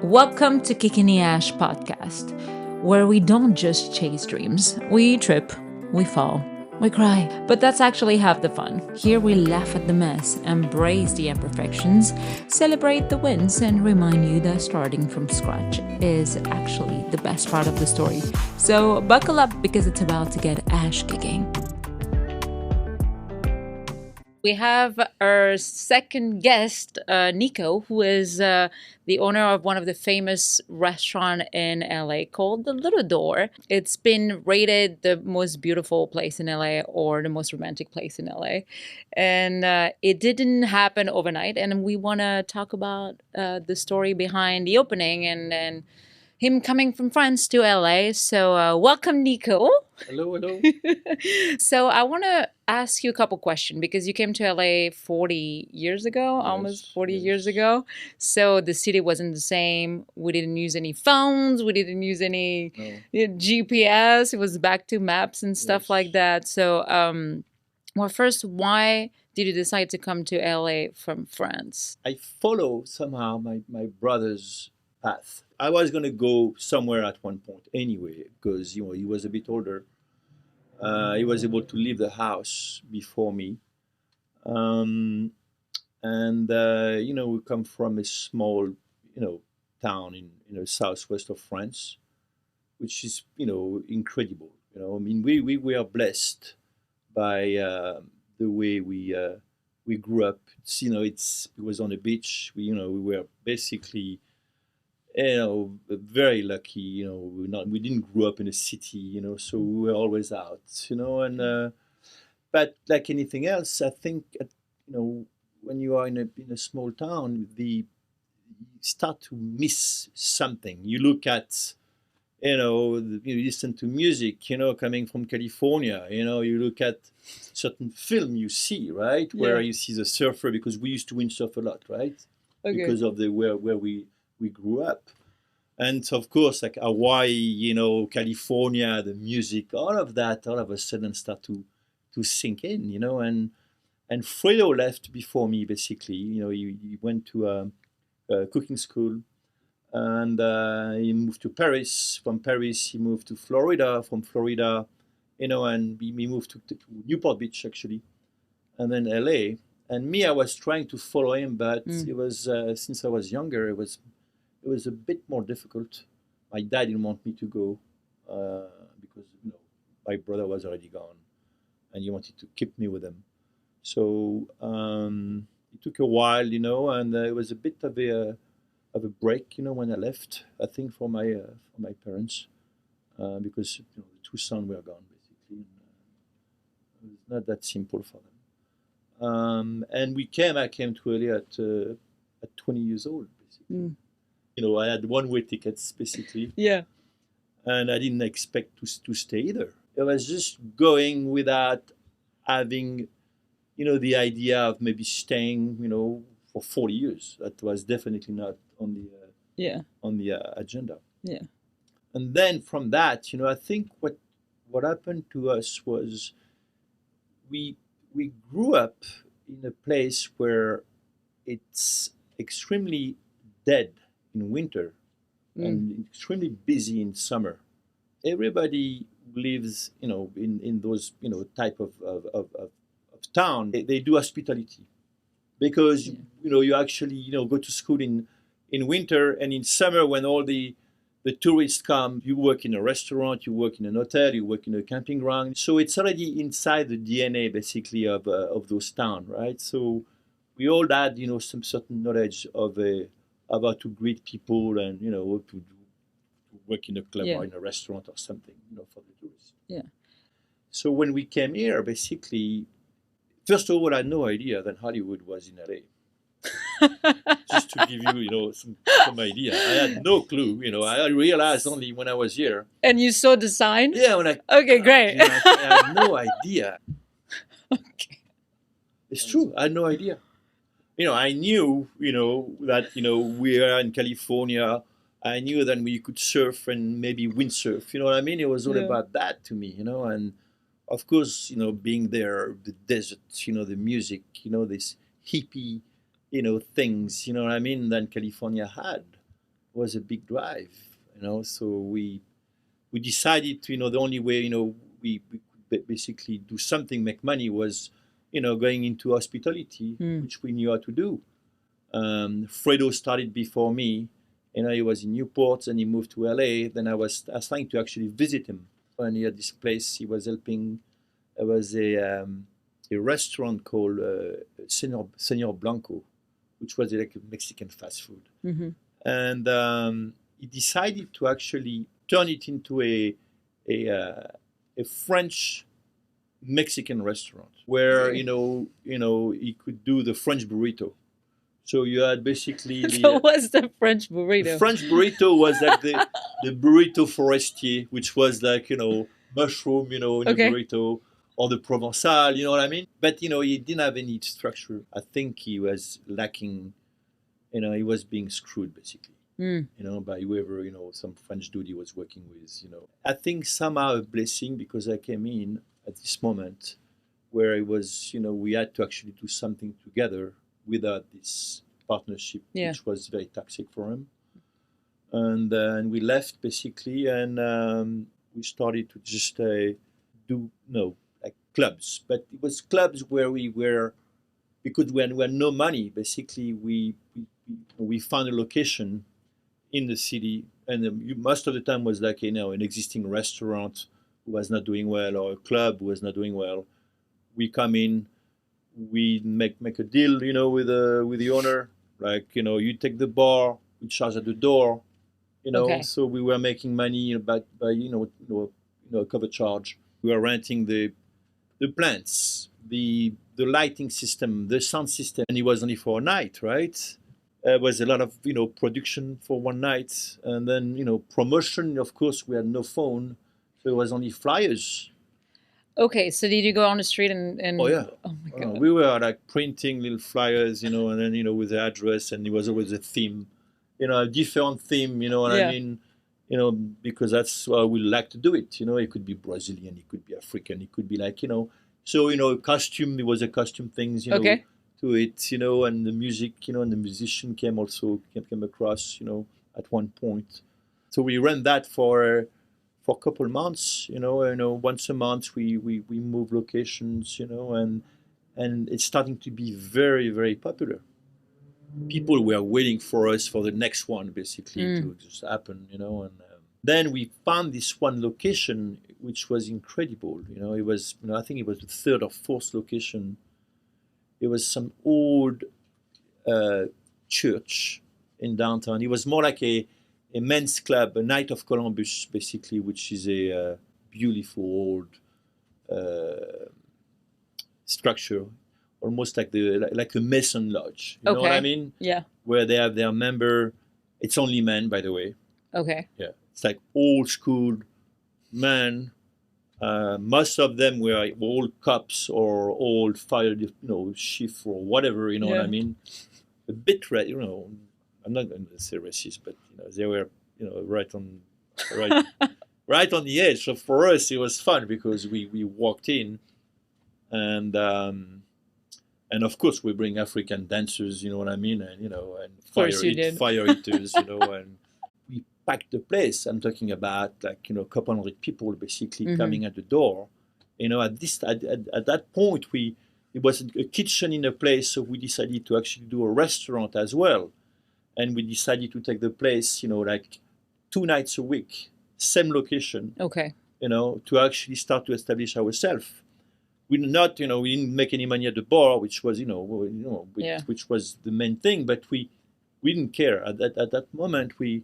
Welcome to Kicking the Ash podcast, where we don't just chase dreams. We trip, we fall, we cry. But that's actually half the fun. Here we laugh at the mess, embrace the imperfections, celebrate the wins, and remind you that starting from scratch is actually the best part of the story. So buckle up because it's about to get ash kicking. We have our second guest, Nico, who is the owner of one of the famous restaurants in LA called the Little Door. It's been rated the most beautiful place in LA or the most romantic place in LA. And it didn't happen overnight. And we want to talk about the story behind the opening and him coming from France to LA. So, welcome, Nico. Hello, hello. So, I want to ask you a couple questions because you came to LA 40 years ago, almost 40 years ago. So, the city wasn't the same. We didn't use any phones, we didn't use any GPS. It was back to maps and stuff like that. So, well, first, why did you decide to come to LA from France? I follow somehow my brother's path. I was going to go somewhere at one point anyway, because he was a bit older. He was able to leave the house before me, um, and we come from a small town in southwest of France, which is incredible. I mean, we were blessed by the way we grew up. It was on a beach. We were basically very lucky. We didn't grow up in a city. So we were always out. And but like anything else, I think when you are in a small town, you start to miss something. You look at you listen to music, coming from California, you look at certain film you see, right? Where you see the surfer, because we used to windsurf a lot, right? Okay. Because of the where we grew up. And of course, like Hawaii, California, the music, all of that, all of a sudden start to sink in, and Fredo left before me, basically. He went to a cooking school, and he moved to Paris. From Paris, he moved to Florida. From Florida, and we moved to Newport Beach, actually, and then LA. And me, I was trying to follow him, but it was since I was younger, it was a bit more difficult. My dad didn't want me to go because my brother was already gone, and he wanted to keep me with him. So it took a while, and it was a bit of a break, when I left. I think for my parents, because the two sons were gone, basically. And, it was not that simple for them. And I came to LA at 20 years old, basically. I had one-way tickets, basically. Yeah. And I didn't expect to stay either. I was just going without having, the idea of maybe staying, for 40 years. That was definitely not on the agenda. Yeah. And then from that, I think what happened to us was we grew up in a place where it's extremely dead in winter and extremely busy in summer. Everybody lives, in those, type of town. They do hospitality because you actually go to school in winter, and in summer when all the tourists come, you work in a restaurant, you work in an hotel, you work in a camping ground. So it's already inside the DNA, basically, of those towns, right? So we all had some certain knowledge of about to greet people and to work in a club or in a restaurant or something, for the tourists. Yeah. So when we came here, basically, first of all, I had no idea that Hollywood was in LA. Just to give you, some idea. I had no clue. I realized only when I was here. And you saw the sign? Yeah, Okay, great. I had no idea. Okay. It's true. I had no idea. I knew, that we are in California. I knew that we could surf and maybe windsurf. You know what I mean? It was all about that to me. And of course, being there, the desert, the music, this hippie, things, what I mean, than California had. was a big drive, you know. So we decided to, you know, the only way, you know, we could basically do something, make money was, you know, going into hospitality, Mm. which we knew how to do. Fredo started before me. You know, he was in Newport and he moved to LA. Then I was trying to actually visit him. And he had this place he was helping. There was a restaurant called Senor Blanco, which was like a Mexican fast food. Mm-hmm. And he decided to actually turn it into a French Mexican restaurant where you know he could do the French burrito. So you had basically So what's the French burrito? French burrito was like the burrito forestier, which was like, you know, mushroom, you know, in a Okay. burrito, or the Provençal, you know what I mean? But, you know, he didn't have any structure. I think he was lacking, you know, he was being screwed basically, Mm. you know, by whoever, you know, some French dude he was working with, you know. I think somehow a blessing because I came in at this moment where it was, you know, we had to actually do something together without this partnership, Yeah. which was very toxic for him. And we left basically, and we started to just do like clubs, but it was clubs where we were because when we had no money, basically we found a location in the city, and most of the time was like, you know, an existing restaurant who was not doing well or a club who was not doing well. We come in, we make a deal, you know, with the owner, like, you know, you take the bar, we charge at the door, you know. Okay. So we were making money by a cover charge. We were renting the plants, the lighting system, the sound system, and it was only for a night, right? There was a lot of, you know, production for one night, and then, you know, promotion. Of course, we had no phone, so it was only flyers. Okay, so did you go on the street and Oh yeah. oh my god. We were like printing little flyers, you know, and then, you know, with the address, and it was always a theme, you know, a different theme, you know what I Yeah. mean? You know, because that's how we like to do it. You know, it could be Brazilian, it could be African, it could be like, you know, so, you know, costume, it was a costume things, you know, Okay. to it, you know, and the music, you know, and the musician came across, you know, at one point. So we ran that for a couple months, you know, once a month we move locations, you know, and it's starting to be very, very popular. People were waiting for us for the next one, basically, to just happen, you know. And then we found this one location, which was incredible. You know, it was, you know, I think it was the third or fourth location. It was some old uh, church in downtown. It was more like a men's club, a Knight of Columbus, basically, which is a beautiful old structure, almost like a Mason lodge. You know what I Okay. mean? Yeah. Where they have their member. It's only men, by the way. Okay. Yeah, it's like old school men. Most of them were old cops or old fire, you know, chief or whatever. You know what I Yeah. mean? A bit, you know. I'm not going to say racist, but, you know, they were, you know, right right on the edge. So for us, it was fun because we walked in, and of course we bring African dancers, you know what I mean, and, you know, and Of course you did. fire eaters, you know, and we packed the place. I'm talking about, like, you know, a couple hundred people basically Mhm. coming at the door. You know, at that point it was a kitchen in a place, so we decided to actually do a restaurant as well, and we decided to take the place, you know, like 2 nights a week, same location, Okay. you know, to actually start to establish ourselves. We not, you know, we didn't make any money at the bar, which was, Yeah. which was the main thing, but we didn't care at that moment. We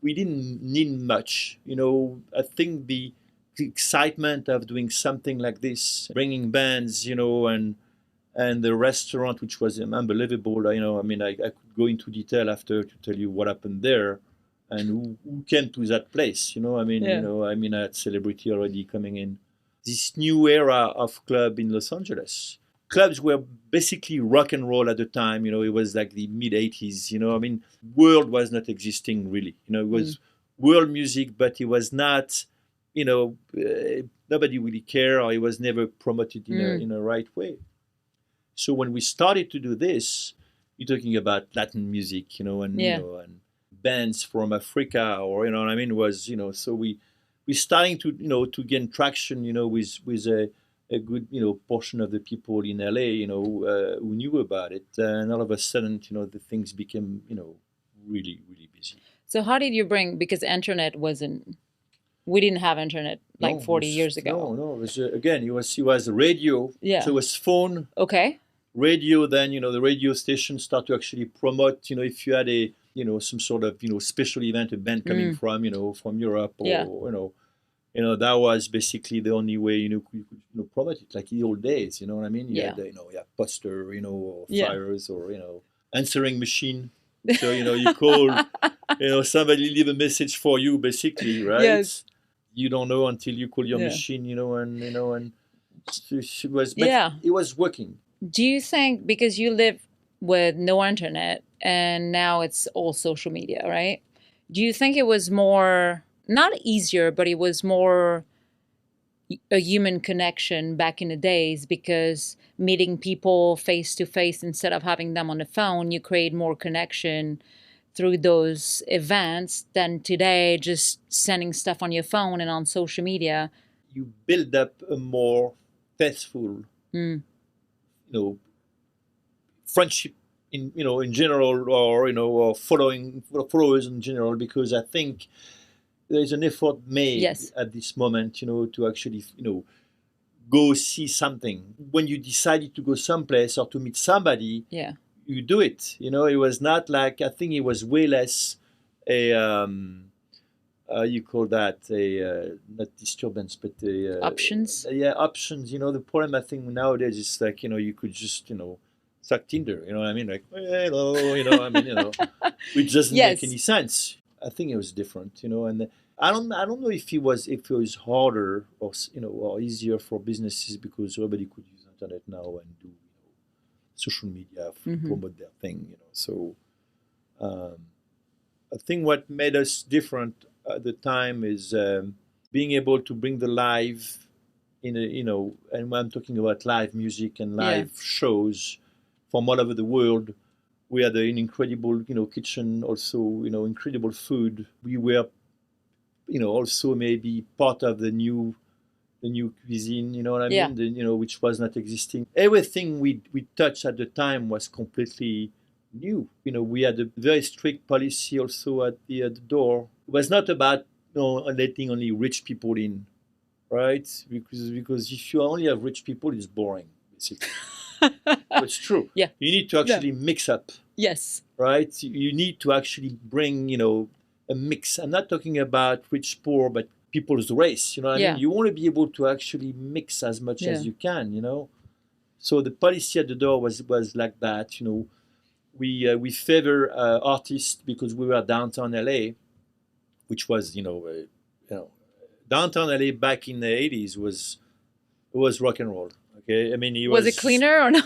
didn't need much, you know. I think the excitement of doing something like this, bringing bands, you know, and the restaurant, which was unbelievable. You know, I mean, I could go into detail after to tell you what happened there, and who came to that place. You know, I mean, Yeah. you know, I mean, I had celebrity already coming in. This new era of club in Los Angeles. Clubs were basically rock and roll at the time. You know, it was like the mid '80s. You know, I mean, world was not existing really. You know, it was world music, but it was not. You know, nobody really cared, or it was never promoted in a right way. So when we started to do this, you're talking about Latin music, you know, and Yeah. you know, and bands from Africa, or you know what I mean, was, you know, so we starting to, you know, to gain traction, you know, with a good, you know, portion of the people in LA, you know, who knew about it, and all of a sudden, you know, the things became, you know, really really busy. So how did you bring, because internet wasn't, we didn't have internet like No, 40 years no, ago. no. It was again, it was radio. Yeah. So it was phone, Okay. radio. Then, you know, the radio station start to actually promote. You know, if you had a, you know, some sort of, you know, special event, a band coming from, you know, from Europe, or Yeah. you know, that was basically the only way, you know, you could, you know, promote it, like in the old days. You know what I mean? You Yeah. had, you know, yeah, poster, you know, or Yeah. flyers, or, you know, answering machine. So, you know, you call, you know, somebody leave a message for you, basically, right? Yes. You don't know until you call your Yeah. machine, you know, and, you know, and it was, but Yeah. it was working. Do you think, because you live with no internet and now it's all social media, right? Do you think it was more, not easier, but it was more a human connection back in the days, because meeting people face to face instead of having them on the phone, you create more connection through those events than today, just sending stuff on your phone and on social media? You build up a more faithful, Mm. you know, friendship in, you know, in general, or, you know, or followers in general, because I think there is an effort made Yes. at this moment, you know, to actually, you know, go see something. When you decided to go someplace or to meet somebody, Yeah. you do it. You know, it was not like, I think it was way less a you call that a not disturbance, but a Options. yeah, options. You know, the problem I think nowadays is like, you know, you could just, you know, suck Tinder. You know what I mean? Like, hello, you know, I mean, you know, which doesn't Yes. make any sense. I think it was different, you know, and I don't know if it was harder, or, you know, or easier for businesses, because everybody could use internet now and do, you know, social media Mhm. promote their thing, you know. So um, I think what made us different at the time is being able to bring the live in a, you know, and when I'm talking about live music and Yeah. live shows from all over the world. We had an incredible, you know, kitchen, also, you know, incredible food. We were, you know, also maybe part of the new cuisine, you know what I Yeah. mean? The, you know, which was not existing. Everything we touched at the time was completely new. You know, we had a very strict policy also at the door. It was not about, you know, letting only rich people in, right? Because if you only have rich people, it's boring, basically. But it's true. Yeah. You need to actually mix up, Yes. right? You need to actually bring, you know, a mix. I'm not talking about rich, poor, but people's race. You know what I Yeah. mean? You want to be able to actually mix as much Yeah. as you can. You know, so the policy at the door was like that. You know, we favor artists because we were downtown LA, which was, you know, downtown LA back in the 80s was rock and roll. Okay, I mean, Was it cleaner or not?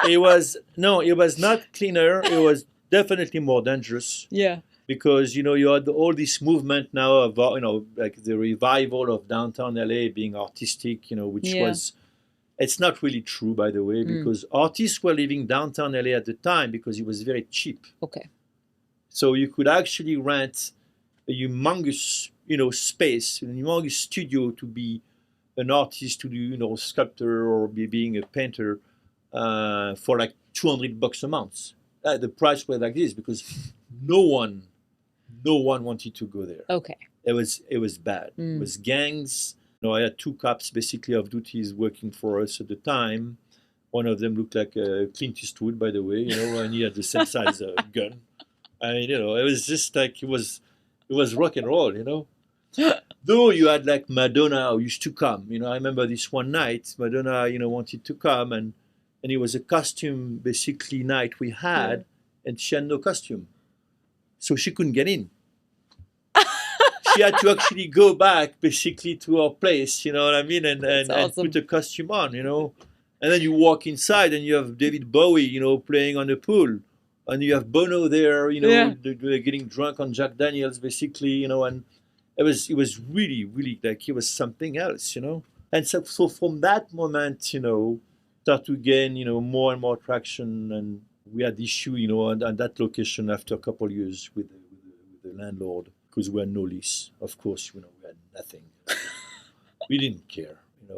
It was no, it was not cleaner. It was definitely more dangerous, Yeah. because, you know, you had all this movement now of, you know, like the revival of downtown LA being artistic, you know, which Yeah. was, it's not really true, by the way, because artists were living downtown LA at the time because it was very cheap. Okay. So you could actually rent a humongous, you know, space, a humongous studio to be an artist, to do, you know, sculptor, or being a painter, for like $200 a month. The price was like this because no one wanted to go there. Okay. It was bad. It was gangs. You know, I had two cops basically of duties working for us at the time. One of them looked like Clint Eastwood, by the way, you know, and he had the same size gun. I mean, you know, it was just like it was rock and roll, you know. Though you had like Madonna who used to come, you know. I remember this one night, Madonna, you know, wanted to come, and it was a costume basically night we had, and she had no costume, so she couldn't get in. She had to actually go back basically to her place, you know what I mean, and awesome. put a costume on, you know. And then you walk inside and you have David Bowie, you know, playing on the pool, and you have Bono there, you know, Yeah. they're getting drunk on Jack Daniels basically, you know, and it was really really like it was something else, you know. And so from that moment, you know, start to gain, you know, more and more traction, and we had issue, you know, on that location after a couple of years with landlord because we had no lease. Of course, we had nothing. We didn't care.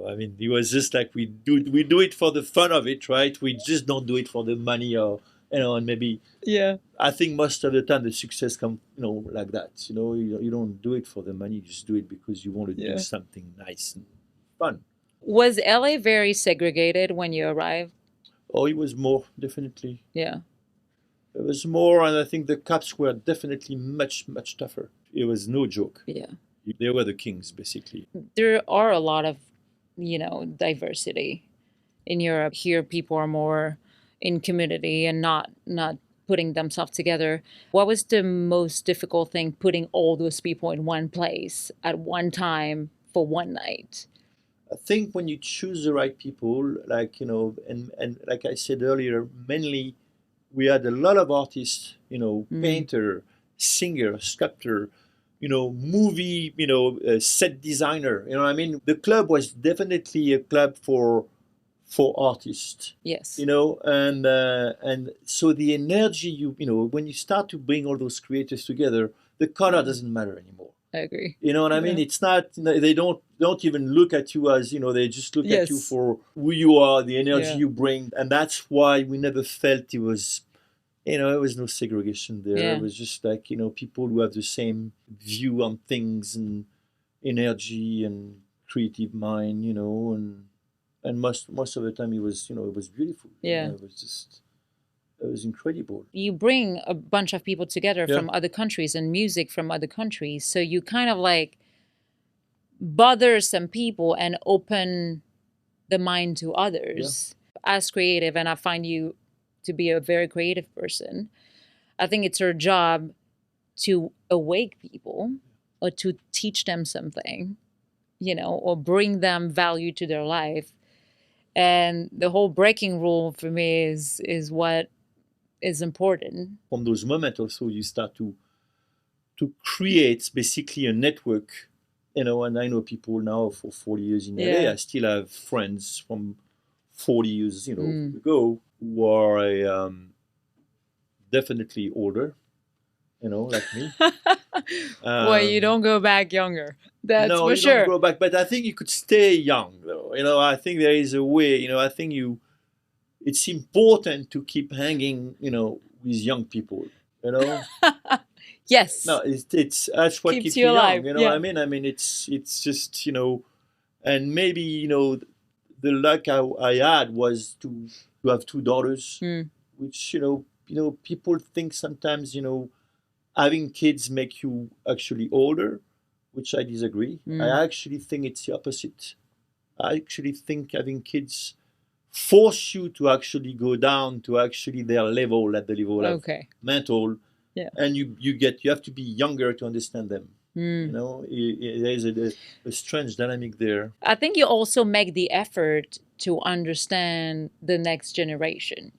I mean, it was just like we do it for the fun of it, right? We just don't do it for the money or and maybe Yeah. I think most of the time the success comes, like that. You don't do it for the money. You just do it because you want to do Yeah. something nice and fun. Was LA very segregated when you arrived? Oh, it was more, definitely. Yeah. It was more, and I think the cops were definitely much, much tougher. It was no joke. Yeah. They were the kings, basically. There are a lot of, diversity in Europe. Here, people are more in community and not putting themselves together. What was the most difficult thing putting all those people in one place at one time for one night? I think when you choose the right people, like, and like I said earlier, mainly we had a lot of artists, painter, singer, sculptor, movie, set designer. You know what I mean? The club was definitely a club for artists. Yes. And so the energy when you start to bring all those creators together, the color doesn't matter anymore. I agree. You know what I mean? Yeah. It's not, they don't even look at you as, they just look at you Yes. for who you are, the energy Yeah. you bring. And that's why we never felt it was, there was no segregation there. Yeah. It was just like, people who have the same view on things and energy and creative mind, and most of the time it was, it was beautiful. Yeah. It was incredible. You bring a bunch of people together Yeah. from other countries and music from other countries. So you kind of like bother some people and open the mind to others as creative. And I find you to be a very creative person. I think it's your job to awake people or to teach them something, or bring them value to their life. And the whole breaking rule for me is what is important. From those moments also you start to create basically a network, and I know people now for 40 years in LA. Yeah. I still have friends from 40 years ago who are definitely older, like me. Well, you don't go back younger. That's no, for you sure. don't go back, but I think you could stay young though. I think there is a way. I think it's important to keep hanging with young people. Yes. No, it's that's what Keeps keeps you you alive, young. You know yeah. what I mean? I mean, it's just and maybe the luck I had was to have two daughters, which people think sometimes having kids make you actually older, which I disagree. I actually think it's the opposite. I actually think having kids force you to actually go down to actually their level, at the level of Okay. mental. Yeah. And you have to be younger to understand them. There's a strange dynamic there. I think you also make the effort to understand the next generation,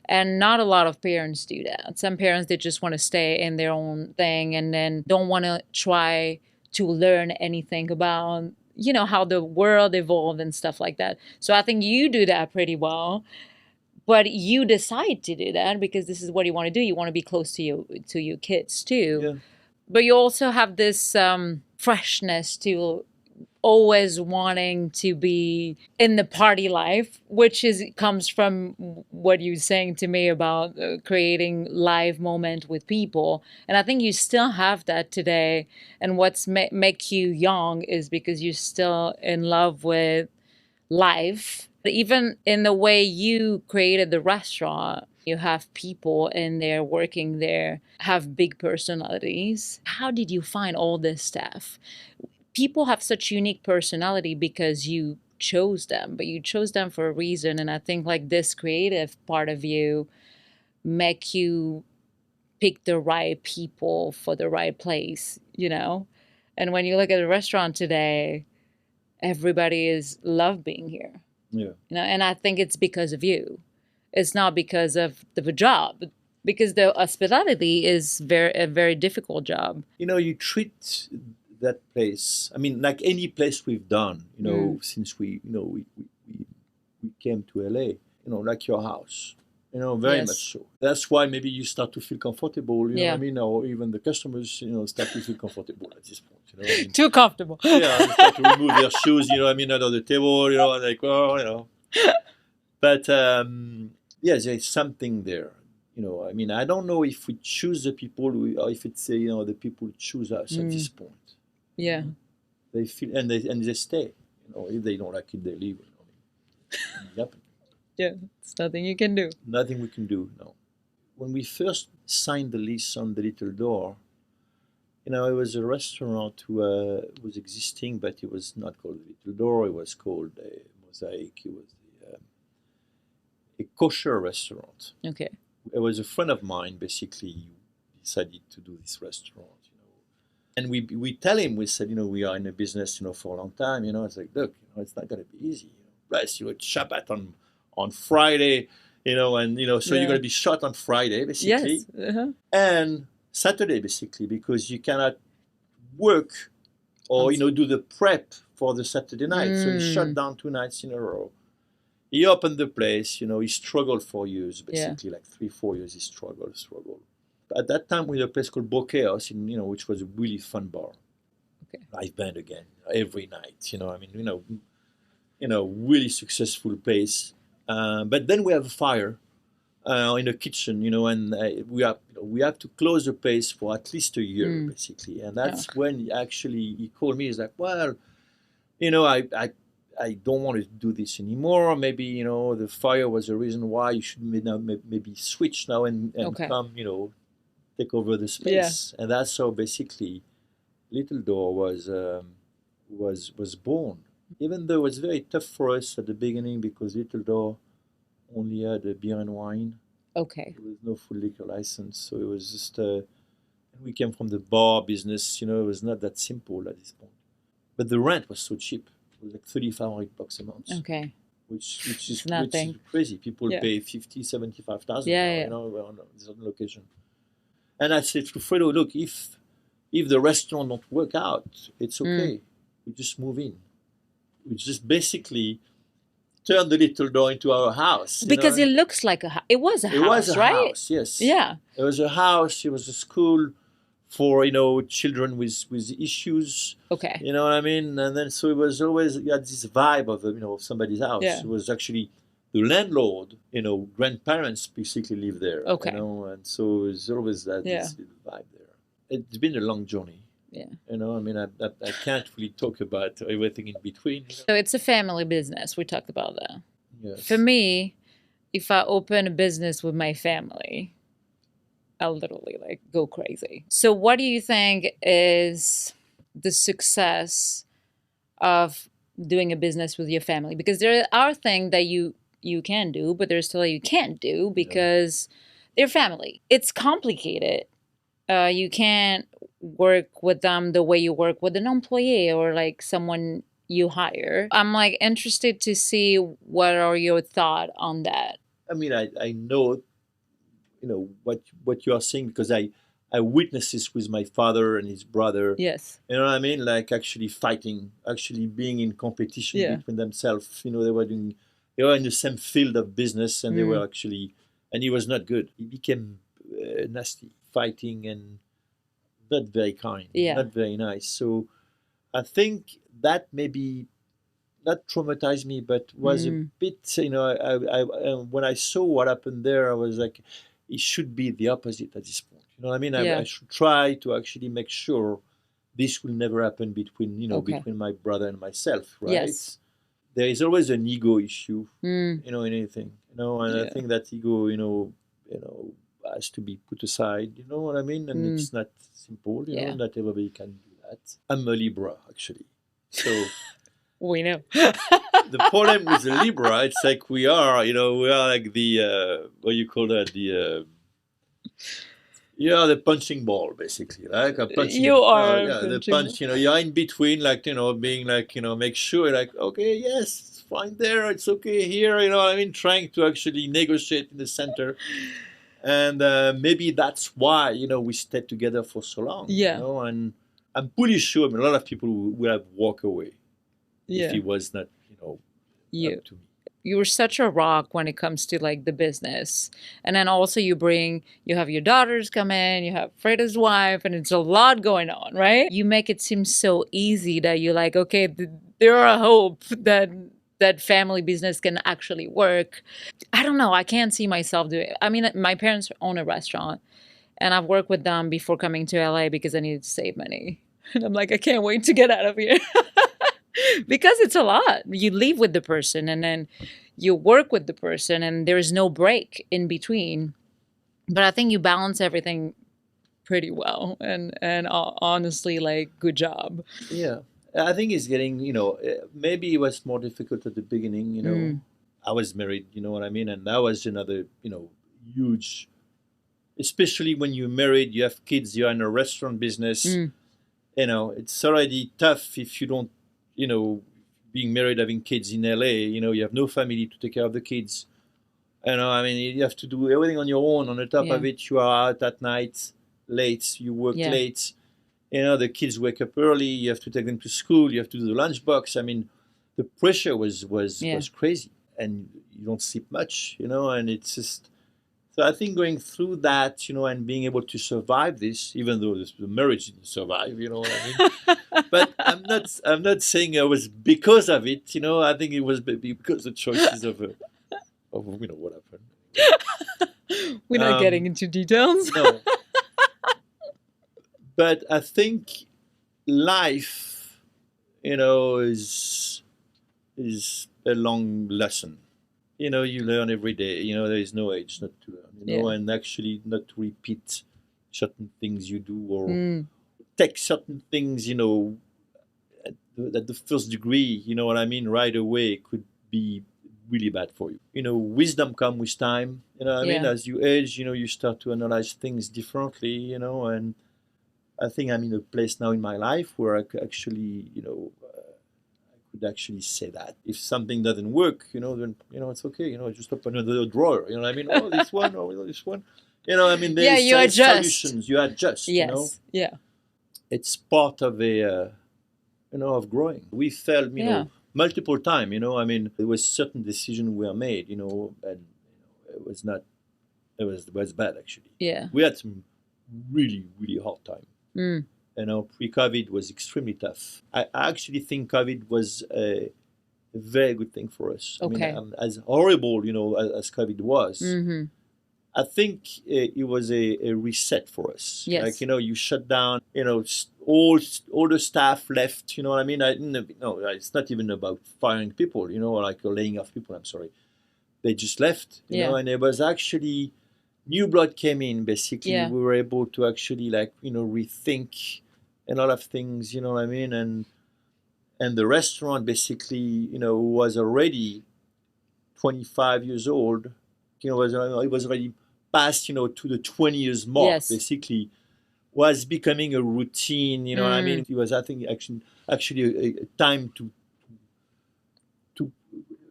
and not a lot of parents do that. Some parents, they just want to stay in their own thing and then don't want to try to learn anything about, how the world evolved and stuff like that. So I think you do that pretty well. But you decide to do that because this is what you want to do. You want to be close to your kids too. Yeah. But you also have this freshness to always wanting to be in the party life, which comes from what you're saying to me about creating live moment with people. And I think you still have that today. And what's make you young is because you're still in love with life. Even in the way you created the restaurant, you have people in there working there, have big personalities. How did you find all this stuff? People have such unique personality because you chose them, but you chose them for a reason. And I think like this creative part of you make you pick the right people for the right place, And when you look at a restaurant today, everybody love being here. Yeah. And I think it's because of you. It's not because of the job, because the hospitality is a very difficult job. You treat that place. I mean, like any place we've done, since we came to LA, like your house. Very Yes. much so. That's why maybe you start to feel comfortable, Yeah. or even the customers, start to feel comfortable at this point, Too comfortable. Yeah, they start to remove their shoes, out of the table, and like, But yeah, there's something there. I don't know if we choose the people or if it's the people choose us at this point. Yeah. They feel and they stay. If they don't like it, they leave. Yep. Yeah. It's nothing you can do. Nothing we can do. No. When we first signed the lease on the Little Door, it was a restaurant who was existing, but it was not called Little Door. It was called Mosaic. It was a kosher restaurant. Okay. It was a friend of mine, basically, decided to do this restaurant. And we tell him, we said, we are in a business, for a long time. It's like, look, it's not going to be easy. Plus, it's Shabbat on Friday, so you're going to be shut on Friday, basically. Yes. Uh-huh. And Saturday, basically, because you cannot work or, do the prep for the Saturday night. So he shut down 2 nights in a row. He opened the place, he struggled for years, basically, like 3-4 years, he struggled. At that time, we had a place called Bokeos, which was a really fun bar. Okay. Live band again, every night, really successful place. But then we have a fire in the kitchen, and we have to close the place for at least a year, basically. And that's when he called me. He's like, well, I don't want to do this anymore. Maybe, the fire was the reason why you should maybe switch now and come, take over the space. Yeah. And that's how basically Little Door was born. Even though it was very tough for us at the beginning because Little Door only had a beer and wine. Okay. There was no full liquor license. So it was just, we came from the bar business, it was not that simple at this point. But the rent was so cheap. It was like $3,500 a month. Okay. Which is nothing. Which is crazy. People pay $50,000, $75,000 on this other location. And I said to Fredo, look, if the restaurant don't work out, it's okay. We just move in. We just basically turn the Little Door into our house. Because it looks like a house. It was a house, right? It was a house, yes. Yeah. It was a house. It was a school for, children with issues. Okay. You know what I mean? And then so it was always, you had this vibe of somebody's house. Yeah. It was actually the landlord, grandparents basically live there. Okay. And so it's always that this vibe there. It's been a long journey. Yeah. I can't really talk about everything in between. So it's a family business. We talked about that. Yes. For me, if I open a business with my family, I'll literally go crazy. So what do you think is the success of doing a business with your family? Because there are things that you can do, but there's still you can't do because they're family. It's complicated. You can't work with them the way you work with an employee or someone you hire. I'm interested to see what are your thoughts on that. I know, what you are saying because I witnessed this with my father and his brother. Yes. You know what I mean? Actually fighting, actually being in competition between themselves. They were in the same field of business and they were actually, and he was not good. He became nasty, fighting and not very kind, not very nice. So I think that maybe not traumatized me, but was a bit, I when I saw what happened there, I was like, it should be the opposite at this point. You know what I mean? I should try to actually make sure this will never happen between, between my brother and myself, right? Yes. There is always an ego issue, in anything, and I think that ego, has to be put aside, you know what I mean? And it's not simple, not everybody can do that. I'm a Libra, actually. So we know. The problem with the Libra, it's like we are like the, what you call that? The the punching ball, basically. Like a punching. You are the punch. You're in between, being make sure, okay, yes, it's fine there, it's okay here. You know what I mean? Trying to actually negotiate in the center, and maybe that's why we stayed together for so long. Yeah. And I'm pretty sure a lot of people would have walked away if it was not, you. up to me. you're such a rock when it comes to like the business. And then also you have your daughters come in, you have Freda's wife, and it's a lot going on, right? You make it seem so easy that you're like, okay, there are hope that family business can actually work. I don't know. I can't see myself doing it. I mean, my parents own a restaurant, and I've worked with them before coming to LA because I needed to save money. And I'm like, I can't wait to get out of here. Because it's a lot. You leave with the person and then you work with the person, and there's no break in between. But I think you balance everything pretty well, and honestly, like, good job. Yeah, I think it's getting, maybe it was more difficult at the beginning, Mm, I was married, you know what I mean? And that was another, huge, especially when you're married, you have kids, you're in a restaurant business, mm, it's already tough if you don't, being married, having kids in LA, you have no family to take care of the kids. I mean, you have to do everything on your own. On the top yeah, of it, you are out at night, late, you work yeah, late. The kids wake up early. You have to take them to school. You have to do the lunchbox. I mean, the pressure yeah, was crazy, and you don't sleep much. And it's just. So I think going through that, and being able to survive this, even though the marriage didn't survive, you know what I mean. But I'm not saying it was because of it. I think it was maybe because the choices of what happened. we're not getting Um, into details. no, but I think life, is a long lesson. You learn every day. There is no age not to learn. Yeah, And actually not to repeat certain things you do or mm, take certain things, at the first degree. You know what I mean? Right away could be really bad for you. Wisdom comes with time. I mean, yeah, as you age, you start to analyze things differently. And I think I'm in a place now in my life where I could actually, could actually say that. If something doesn't work, then it's okay. Just open another drawer. You know what I mean? Oh, this one, oh, this one. I mean, yeah. there's You adjust. solutions. You adjust. Yes. Yeah. It's part of of growing. We failed, Yeah. multiple times. I mean, there was certain decisions were made. And it was not. It was bad actually. Yeah. We had some really really hard time. Mm, Pre-COVID was extremely tough. I actually think COVID was a very good thing for us. I mean, okay. as horrible, as COVID was, Mm-hmm. I think it was a reset for us. Like, Yes. you shut down, all the staff left, you know what I mean? No, it's not even about firing people, or like laying off people, I'm sorry. They just left, Yeah. and it was actually new blood came in, basically. Yeah. We were able to actually, like, rethink a lot of things, you know what I mean? And the restaurant basically, was already 25 years old. It was already past, to the 20 years mark, Yes. basically, was becoming a routine, you know what I mean? Mm, It was, I think, actually a time to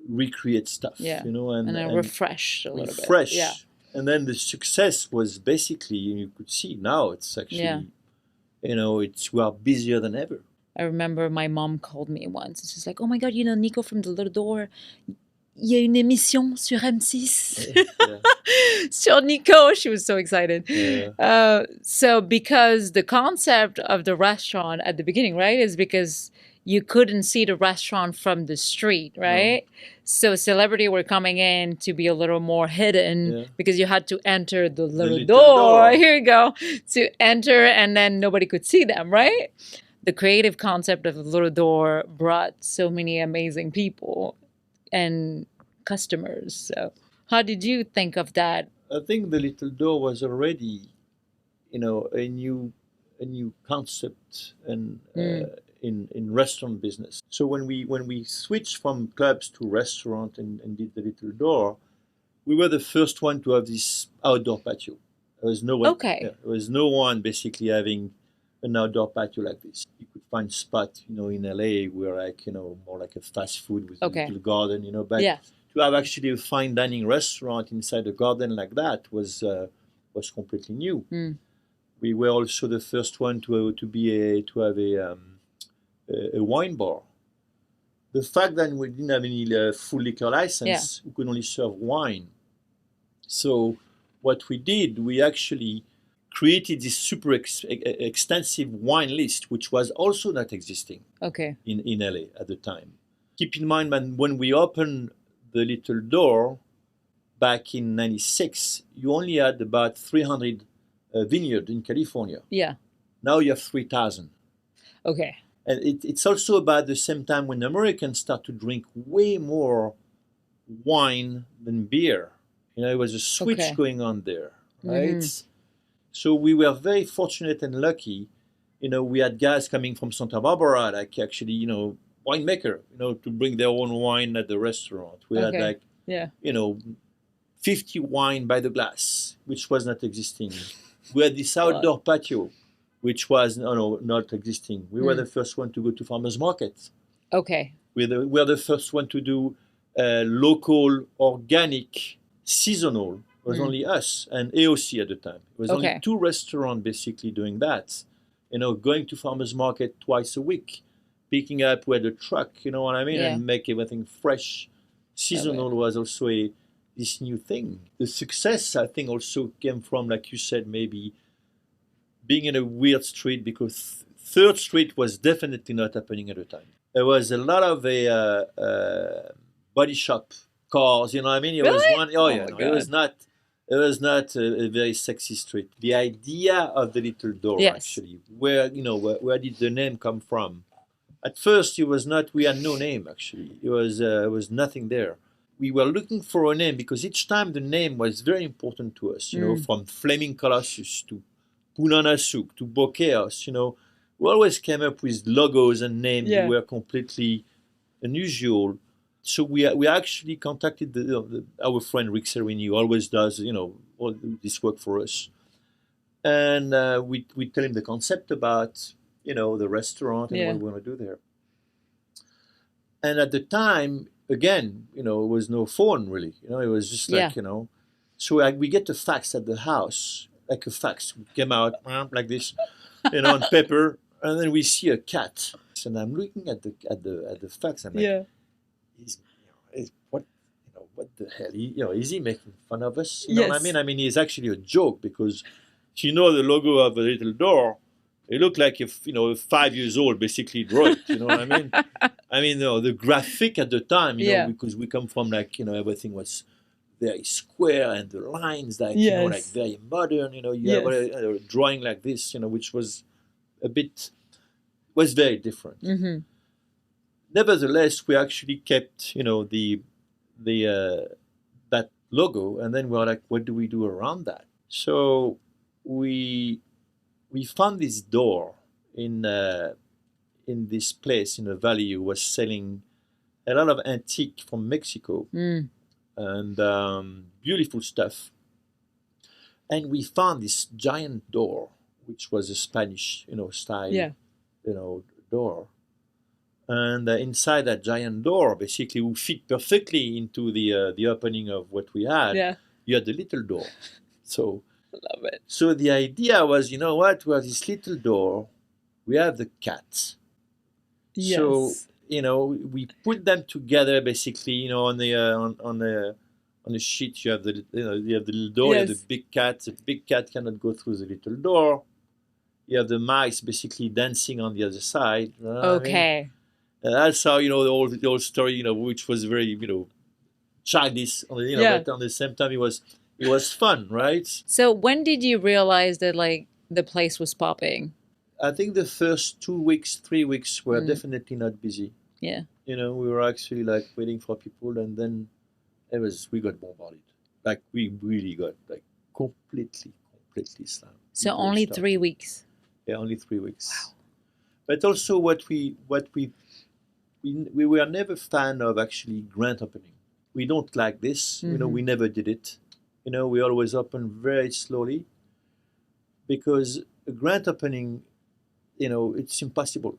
recreate stuff, yeah. and And then refreshed a little bit. Yeah. refresh. And then the success was basically, you could see now it's Yeah. actually, we are busier than ever. I remember my mom called me once. She's like, "Oh my God, Nico from the Little Door. Il y a une émission sur M6 Yeah, sur Nico." She was so excited. yeah, So because the concept of the restaurant at the beginning, right, is because you couldn't see the restaurant from the street, no, right? So celebrity were coming in to be a little more hidden yeah. because you had to enter the little little door. door. Here you go, to enter, and then nobody could see them, right? The creative concept of the little door brought so many amazing people and customers. So, how did you think of that? I think the little door was already, a new concept and Mm, in restaurant business. So when we switched from clubs to restaurant and did the little door, we were the first one to have this outdoor patio. There was no one. okay. Yeah, there was no one basically having an outdoor patio like this. You could find spot, in LA where like, more like a fast food with a Okay. little garden, but Yeah. to have actually a fine dining restaurant inside a garden like that was completely new. Mm, We were also the first one to have a wine bar. the fact that we didn't have any full liquor license, we could only serve wine. So what we did, we actually created this super extensive wine list, which was also not existing Okay. in LA at the time. Keep in mind, man, when we opened the little door back in '96, you only had about 300 vineyards in California. Yeah. Now you have 3,000. Okay. And it's also about the same time when Americans start to drink way more wine than beer. You know, it was a switch Okay. going on there, right? So we were very fortunate and lucky. You know, we had guys coming from Santa Barbara, like actually, you know, winemaker, you know, to bring their own wine at the restaurant. We had Okay. like, Yeah. you know, 50 wine by the glass, which was not existing. We had this outdoor patio, which was not existing. We were the first one to go to farmers markets. Okay. We were the first one to do local, organic, seasonal. It was only us and AOC at the time. It was only 2 restaurants basically doing that. You know, going to farmers market twice a week, picking up with a truck, you know what I mean, and make everything fresh. Seasonal was also this new thing. The success, I think, also came from, like you said, maybe being in a weird street, because Third Street was definitely not happening at the time. There was a lot of body shop cars, you know what I mean? It was one. Oh yeah, no, it was not. It was not a very sexy street. The idea of the little door, actually, where did the name come from? At first, it was not. We had no name actually. It was nothing there. We were looking for a name because each time the name was very important to us. You know, from Flaming Colossus to Punana Souk to Bokeos. You know, we always came up with logos and names that were completely unusual. So we actually contacted our friend Rick Serrini, who always does all this work for us, and we tell him the concept about the restaurant and what we want to do there. And at the time, again, it was no phone really. It was just like So we get a fax at the house, like a fax came out like this, on paper, and then we see a cat, and I'm looking at the fax. I'm like, what the hell? Is he making fun of us? You know what I mean? I mean, it's actually a joke because, the logo of a little door, it looked like if 5 years old basically drew it. You know what I mean? I mean, the graphic at the time, because we come from everything was very square and the lines like like very modern. You have a drawing like this, which was was very different. Mm-hmm. Nevertheless, we actually kept that logo, and then we were like, what do we do around that? So we found this door in this place in the valley who was selling a lot of antique from Mexico and beautiful stuff. And we found this giant door, which was a Spanish style door. And inside that giant door, basically, would fit perfectly into the opening of what we had. Yeah. You had the little door. So love it. So the idea was, what? We have this little door. We have the cat. Yes. So we put them together basically. On the sheet, you have the little door. You have the big cat. The big cat cannot go through the little door. You have the mice basically dancing on the other side. Okay. And that's how the whole story, which was very childish, but on the same time it was fun, right? So when did you realize that the place was popping? I think the first 2 weeks, 3 weeks were definitely not busy. Yeah. We were actually waiting for people, and then we got bombarded. We really got completely slammed. So only 3 weeks. Yeah, only 3 weeks. Wow. But also we were never fan of actually grand opening. We don't like this. We never did it. We always open very slowly, because a grand opening, it's impossible.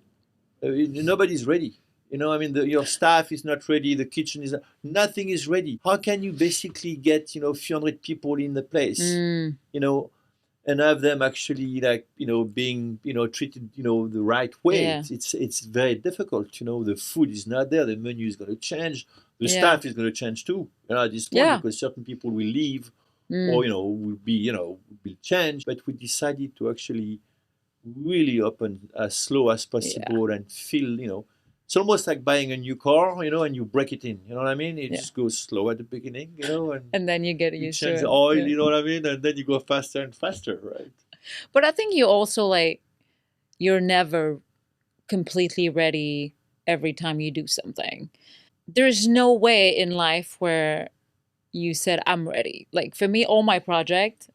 Nobody's ready. Your staff is not ready. The kitchen is nothing is ready. How can you basically get a few hundred people in the place? and have them actually like being treated the right way. Yeah. It's very difficult. The food is not there, the menu is going to change, the Yeah. staff is going to change too, at this point, Yeah. because certain people will leave Mm. or will be will change. But we decided to actually really open as slow as possible and feel. It's almost like buying a new car, and you break it in. You know what I mean? It just goes slow at the beginning, and And then you get you used to change it. the oil. Yeah. You know what I mean? And then you go faster and faster, right? But I think you also like, you're never completely ready every time you do something. There's no way in life where you said, I'm ready. Like for me, all my project,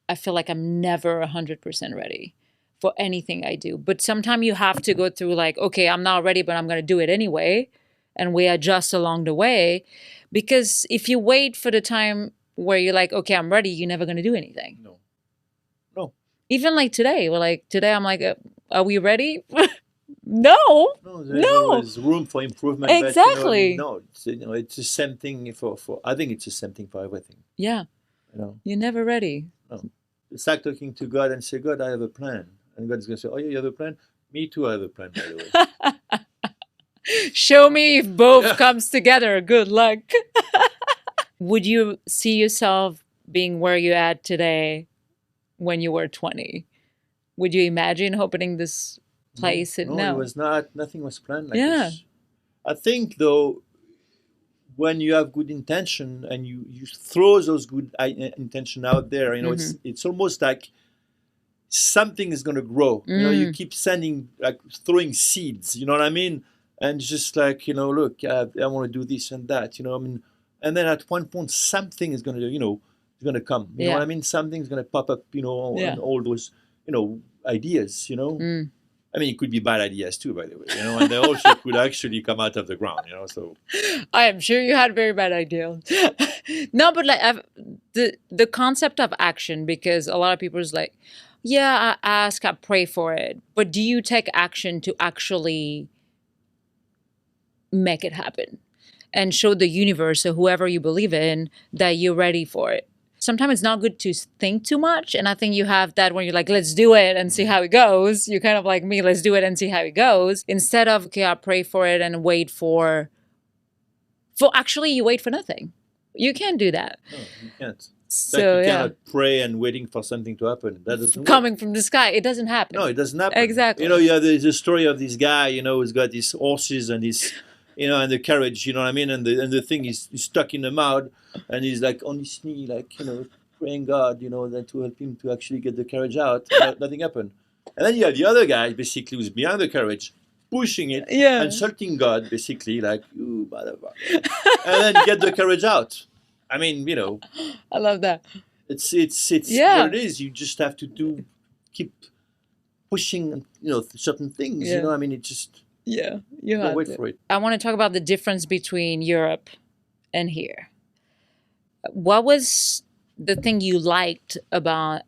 I feel like I'm never 100% ready for anything I do. But sometimes you have to go through like, okay, I'm not ready, but I'm going to do it anyway. And we adjust along the way. Because if you wait for the time where you're like, okay, I'm ready, you're never going to do anything. No. No. Even like today, today I'm like, are we ready? No. No, there's No. always room for improvement. Exactly. But, no, it's the same thing for. I think it's the same thing for everything. Yeah. You're never ready. No. It's like talking to God and say, God, I have a plan. And God's going to say, oh, yeah, you have a plan? Me too, I have a plan, by the way. Show me if both comes together. Good luck. Would you see yourself being where you're at today when you were 20? Would you imagine opening this place? No, it was not. Nothing was planned like Yeah. this. I think, though, when you have good intention and you throw those good intention out there, it's almost like something is going to grow. You keep throwing seeds. You know what I mean? And just like look, I want to do this and that. And then at one point something is going to is going to come. You know what I mean? Something's going to pop up. And all those ideas. I mean, it could be bad ideas too, by the way, and they also could actually come out of the ground, so. I am sure you had very bad ideas. No, but like the concept of action, because a lot of people is like, yeah, I ask, I pray for it. But do you take action to actually make it happen and show the universe or whoever you believe in that you're ready for it? Sometimes it's not good to think too much. And I think you have that when you're like, let's do it and see how it goes. You're kind of like me, let's do it and see how it goes. Instead of, okay, I'll pray for it and wait for actually you wait for nothing. You can't do that. No, you can't. So you cannot pray and waiting for something to happen. That doesn't coming work. from the sky. It doesn't happen. No, it doesn't happen. Exactly. You have the story of this guy, who's got these horses and his and the carriage, you know what I mean? And the thing is stuck in the mud, and he's like on his knee, like, praying God, that to help him to actually get the carriage out. Nothing happened. And then you have the other guy, basically, who's behind the carriage, pushing it, insulting God, basically, like, you motherfucker. And then get the carriage out. I mean, I love that. It's what it is. You just have to keep pushing, certain things, I mean, it just... Yeah, you have wait to. for it. I want to talk about the difference between Europe and here. What was the thing you liked about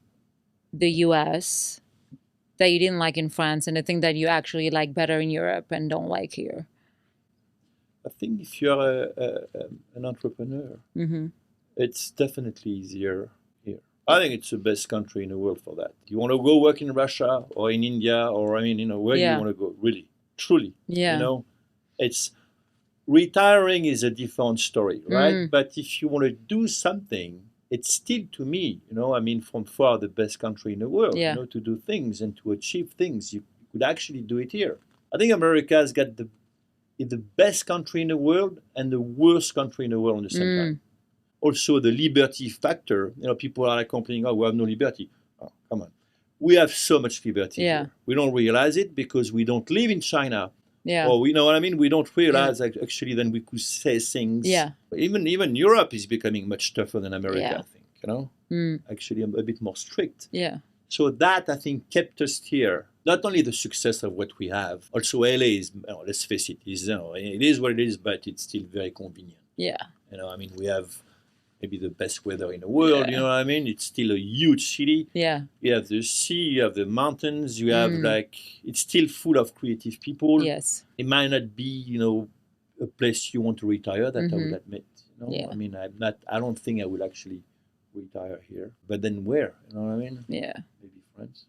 the US that you didn't like in France, and the thing that you actually like better in Europe and don't like here? I think if you're an entrepreneur, it's definitely easier here. I think it's the best country in the world for that. You want to go work in Russia or in India, or where do you want to go, really? Truly, it's retiring is a different story, right? But if you want to do something, it's still, to me, I mean, from far the best country in the world, to do things and to achieve things. You could actually do it here. I think America has got the best country in the world and the worst country in the world at the same time. Also, the liberty factor, people are like complaining, oh, we have no liberty. Oh, come on. We have so much liberty here. We don't realize it because we don't live in China. Or we know what I mean? We don't realize actually then we could say things. Even Europe is becoming much tougher than America, I think, Actually a bit more strict. So that, I think, kept us here. Not only the success of what we have, also LA is, let's face it, it is what it is, but it's still very convenient. I mean, we have maybe the best weather in the world, you know what I mean? It's still a huge city. You have the sea, you have the mountains, you have it's still full of creative people. It might not be, a place you want to retire, that I would admit. I mean, I don't think I will actually retire here. But then where? You know what I mean? Yeah. Maybe France,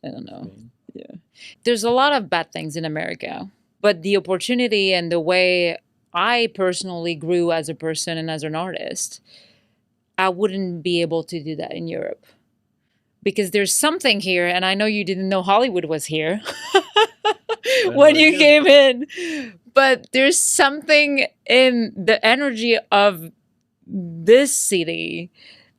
I don't know. Spain. Yeah. There's a lot of bad things in America, but the opportunity and the way I personally grew as a person and as an artist, I wouldn't be able to do that in Europe. Because there's something here, and I know you didn't know Hollywood was here when you came in, but there's something in the energy of this city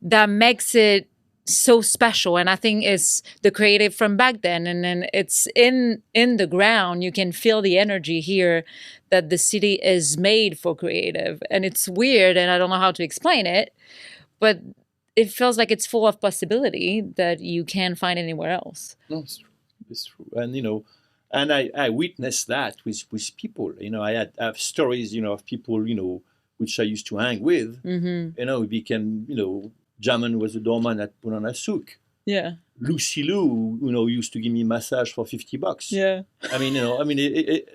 that makes it so special. And I think it's the creative from back then, and then it's in the ground. You can feel the energy here that the city is made for creative, and it's weird, and I don't know how to explain it, but it feels like it's full of possibility that you can't find anywhere else. No, it's true. It's true. And and I witnessed that with people. I have stories, of people, which I used to hang with. Mm-hmm. It became, Jamin was a doorman at Punana Souk. Yeah. Lucy Lou, used to give me massage for $50. Yeah.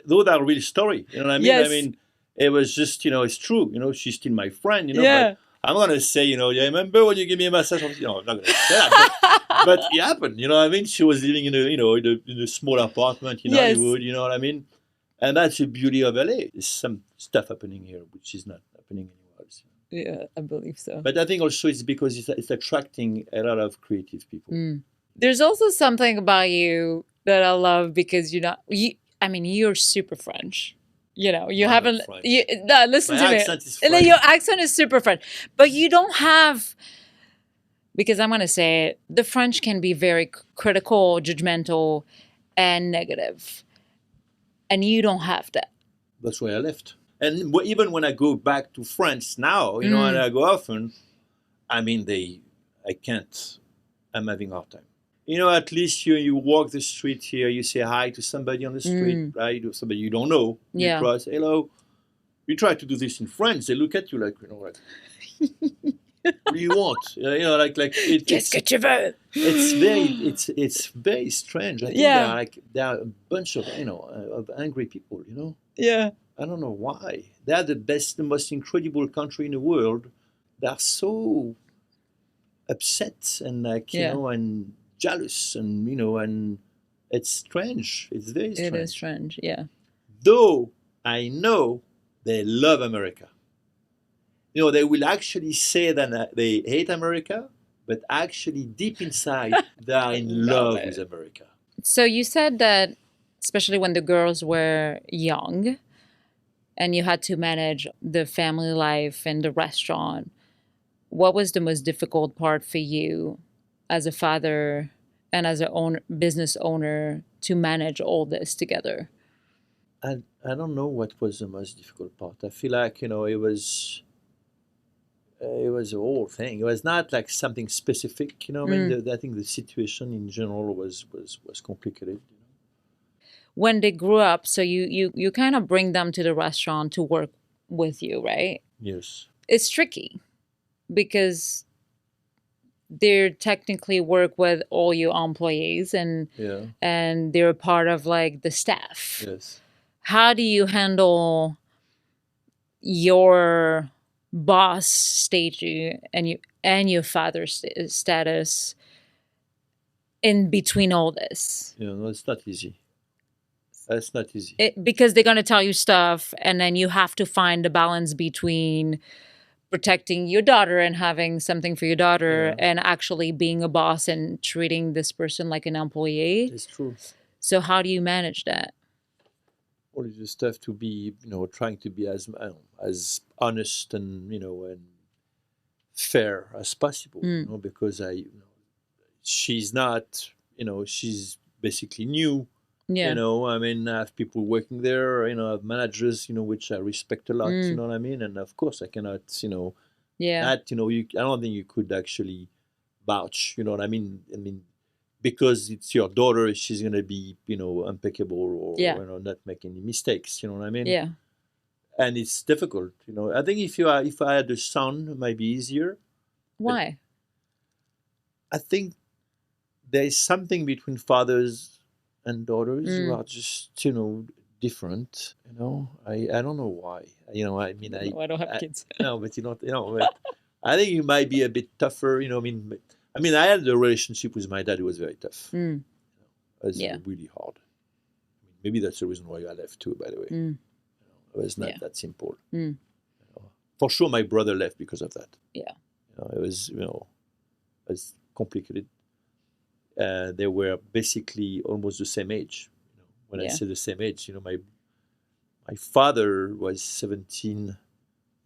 Those are real story. You know what I mean? Yes. I mean, it was just, it's true. She's still my friend. Yeah. But I'm gonna say, you remember when you give me a massage? I'm not gonna say that, but it happened. You know what I mean? She was living in a small apartment in Yes. Hollywood. You know what I mean? And that's the beauty of LA. There's some stuff happening here which is not happening anywhere else. Yeah, I believe so. But I think also it's because it's attracting a lot of creative people. There's also something about you that I love because you're super French. You haven't. Listen My to me. accent is French. And your accent is super French, but you don't have. Because I'm gonna say it, the French can be very critical, judgmental, and negative, and you don't have that. That's why I left. And even when I go back to France now, and I go often, I can't. I'm having a hard time. At least you walk the street here, you say hi to somebody on the street, right? Or somebody you don't know. Yeah. You cross, hello. You try to do this in French, they look at you like, what do you want? Qu'est-ce que tu veux? It's very strange. I think there are a bunch of of angry people. Yeah. I don't know why. They're the most incredible country in the world. They're so upset and and jealous and it's strange. It's very strange. It is strange, yeah. Though I know they love America. They will actually say that they hate America, but actually deep inside they are in love with America. So you said that, especially when the girls were young, and you had to manage the family life and the restaurant, what was the most difficult part for you as a father and as a business owner to manage all this together? I don't know what was the most difficult part. I feel like, it was a whole thing. It was not like something specific, I think the situation in general was complicated. When they grew up, so you kind of bring them to the restaurant to work with you, right? Yes. It's tricky because they technically work with all your employees and they're a part of like the staff. Yes. How do you handle your boss stage and your father's status in between all this? No, it's not easy. That's not easy. Because they're going to tell you stuff, and then you have to find the balance between protecting your daughter and having something for your daughter and actually being a boss and treating this person like an employee. It's true. So how do you manage that? Well, you just have to be, trying to be as honest and, and fair as possible, because she's not, she's basically new. Yeah. I have people working there, I have managers, which I respect a lot, you know what I mean? And of course I cannot, I don't think you could actually vouch, you know what I mean? Because it's your daughter, she's going to be, impeccable or not make any mistakes, you know what I mean? Yeah. And it's difficult, I think if I had a son, it might be easier. Why? I think there is something between fathers and daughters who are just, different, I don't know why. I don't have kids. No, but I think you might be a bit tougher. I mean, I had a relationship with my dad. It was very tough. Mm. It was Yeah. really hard. Maybe that's the reason why I left too. By the way, Mm. it was not Yeah. that simple. Mm. For sure, my brother left because of that. Yeah. It was it was complicated. They were basically almost the same age. When I Yeah. say the same age, my father was 17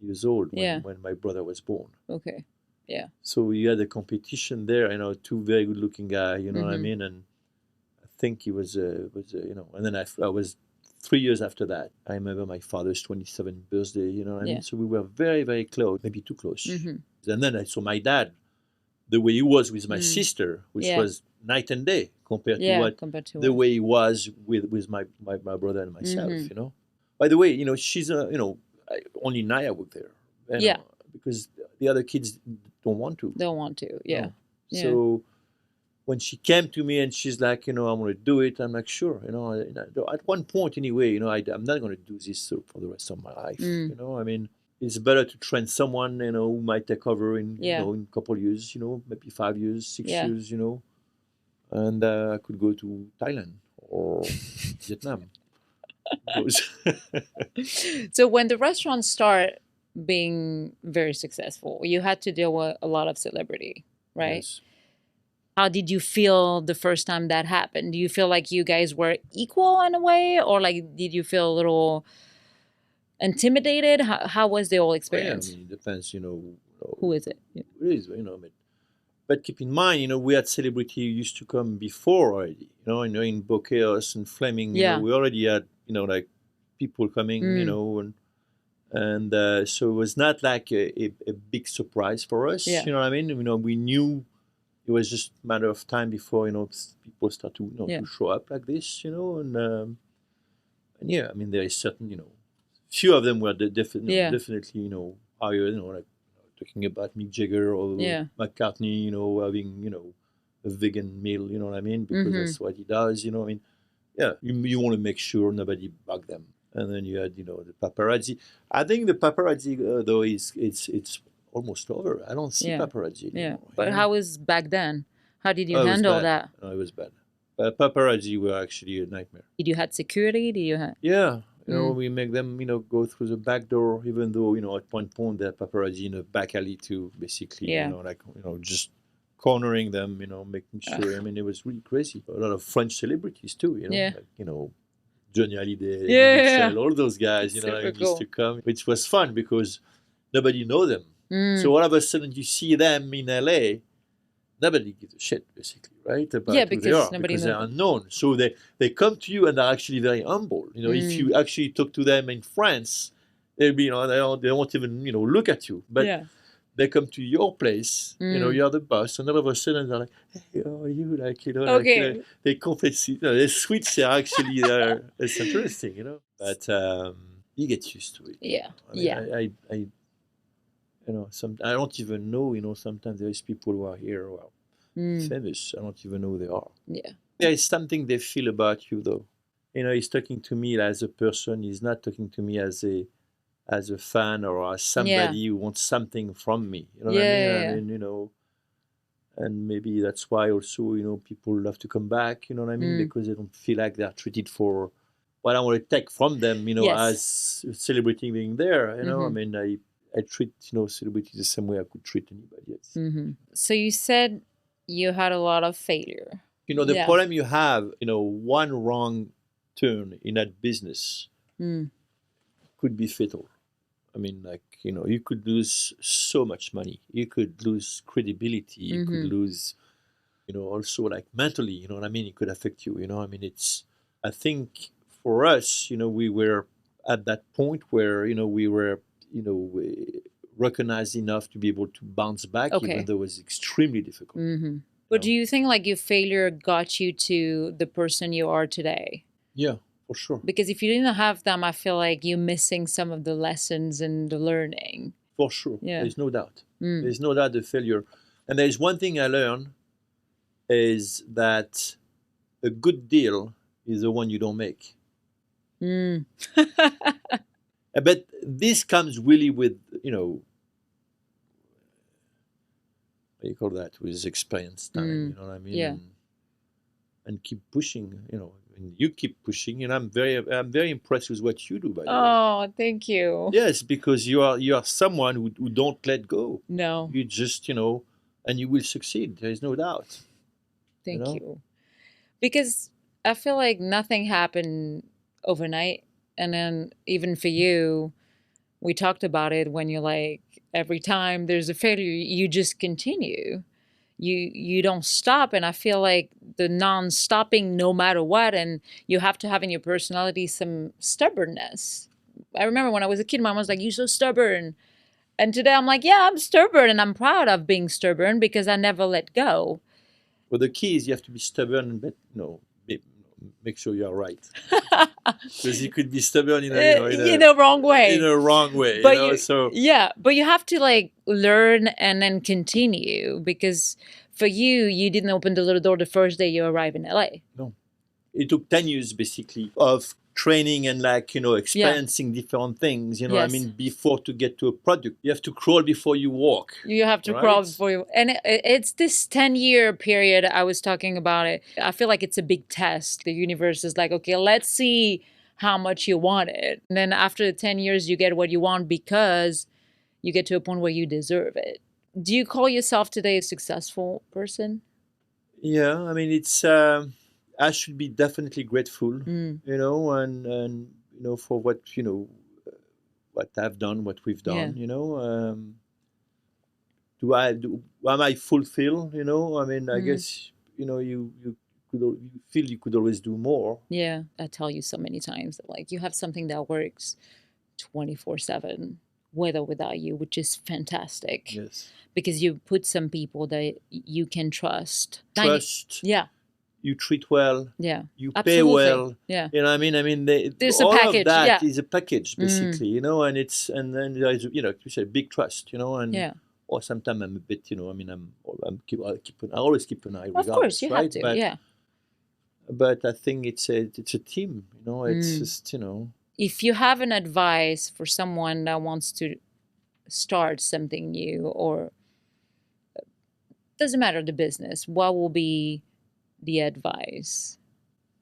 years old Yeah. when my brother was born. Okay. Yeah. So we had a competition there. Two very good-looking guys. You know what I Mhm. mean? And I think he was And then I was 3 years after that. I remember my father's 27th birthday. You know what I Yeah. mean? So we were very, very close, maybe too close. Mhm. And then I saw my dad, the way he was with my sister, which Yeah. was night and day compared to Yeah. Compared to the what? way he was with my brother and myself. Mhm. By the way, she's only Naya worked there. Yeah. Because the other kids don't want to. Don't want to. Yeah. No. Yeah. So when she came to me and she's like, I'm going to do it, I'm like, sure. At one point anyway, I'm not going to do this for the rest of my life. Mm. I mean, it's better to train someone, who might take over in, Yeah. in a couple of years, maybe 5 years, 6 Yeah. years, and I could go to Thailand or Vietnam. So when the restaurants start being very successful, you had to deal with a lot of celebrity, right? Yes. How did you feel the first time that happened? Do you feel like you guys were equal in a way, or like did you feel a little intimidated? How was the whole Well, yeah, I experience? mean, it depends, Who is it? Yeah. It is, but keep in mind, we had celebrity who used to come before already, in Bokeos and Fleming, Yeah. we already had, like people coming, and so it was not like a big surprise for us. Yeah. You know what I mean? We knew it was just a matter of time before, people start to, Yeah. to show up like this, and yeah, I mean, there is certain, few of them were Yeah. definitely, higher, like talking about Mick Jagger or Yeah. McCartney, having, a vegan meal, you know what I mean? Because Mhm. that's what he does, I mean, yeah, you want to make sure nobody bug them. And then you had, the paparazzi. I think the paparazzi, though, it's almost over. I don't see Yeah. paparazzi Yeah. anymore. But how was back then? How did you Oh, it was handle bad. that? No, it was bad. Paparazzi were actually a nightmare. Did you had security? Did you have? Yeah, Mm. we make them, go through the back door, even though, at one point they're paparazzi in a back alley too, basically, Yeah. just cornering them, making sure. I mean, it was really crazy. A lot of French celebrities too, Yeah. like, Johnny Hallyday, Yeah. Michel, all those guys, It's like, super used to come, which was fun because nobody know them. Mm. So all of a sudden you see them in LA, nobody gives a shit, basically, right? About Yeah, who they because are, nobody because knows they're them. unknown. So they come to you and they're actually very humble. If you actually talk to them in France, they'll be, they won't even, look at you. But Yeah. they come to your place, you're the boss, and all of a sudden they're like, hey, how are you? Like, Okay. they completely, they switch. They're actually, it's interesting. But you get used to it. Yeah. I mean, Yeah. I I don't even know, sometimes there's people who are here who are Mm. famous. I don't even know who they are. Yeah. There is something they feel about you, though. He's talking to me as a person. He's not talking to me as a fan or as somebody who wants something from me. You know what I mean? Yeah. I mean, and maybe that's why also, people love to come back. You know what I mean? Mm. Because they don't feel like they're treated for what I want to take from them. Yes. As celebrating being there. I Mhm. mean, I treat, celebrities the same way I could treat anybody else. Mm-hmm. So you said you had a lot of failure. The Yeah. problem you have, one wrong turn in that business Mm. could be fatal. I mean, like, you could lose so much money. You could lose credibility. You could lose, also like mentally, you know what I mean? It could affect you, I mean, I think for us, we were at that point where, we were, recognized enough to be able to bounce back, Okay. even though it was extremely difficult. Mm-hmm. But do you think like your failure got you to the person you are today? Yeah, for sure. Because if you didn't have them, I feel like you're missing some of the lessons and the learning. For sure. Yeah. There's no doubt. Mm. There's no doubt the failure. And there's one thing I learned is that a good deal is the one you don't make. Mm. But this comes really with, you call that, with experience time, you know what I mean? Yeah. And keep pushing, you know, and you keep pushing, and I'm very impressed with what you do, by the way. Oh, thank you. Yes, because you are someone who don't let go. No, You just, you know, and you will succeed. There is no doubt. thank know? you. Because I feel like nothing happened overnight. And then even for you, we talked about it when you're like, every time there's a failure, you just continue. You don't stop. And I feel like the non-stopping no matter what, and you have to have in your personality some stubbornness. I remember when I was a kid, mom was like, "You're so stubborn." And today I'm like, yeah, I'm stubborn and I'm proud of being stubborn because I never let go. Well, the key is you have to be stubborn, but make sure you are right. Because you could be stubborn in in a wrong way. In a wrong way, But you know. So yeah, but you have to like learn and then continue, because for you didn't open the little door the first day you arrived in LA. no, it took 10 years basically of training and experiencing different things. You know, I Yes. mean, before to get to a product, you have to crawl before you walk. You have to Right. crawl before you, and it's this 10-year period I was talking about it. I feel like it's a big test. The universe is like, okay, let's see how much you want it. And then after the 10 years, you get what you want because you get to a point where you deserve it. Do you call yourself today a successful person? Yeah, I mean, it's I should be definitely grateful, Mm, you know, and for what I've done, what we've done, Yeah. you know. Am I fulfilled? You know, I mean, I Mm. guess you feel you could always do more. Yeah. I tell you so many times that like you have something that works 24/7, with or without you, which is fantastic. Yes, Because you put some people that you can trust. trust. Yeah. You treat well. Yeah. You pay Absolutely. well. Yeah. You know, I mean, There's a all package, of that yeah. is a package basically. You know, and then there is, like you said, big trust. You know, and Yeah. or sometimes I'm a bit, I mean, I always keep an eye. Of course, you have right? to. But Yeah. but I think it's a team. You know, it's just If you have an advice for someone that wants to start something new, or doesn't matter the business, what will be the advice?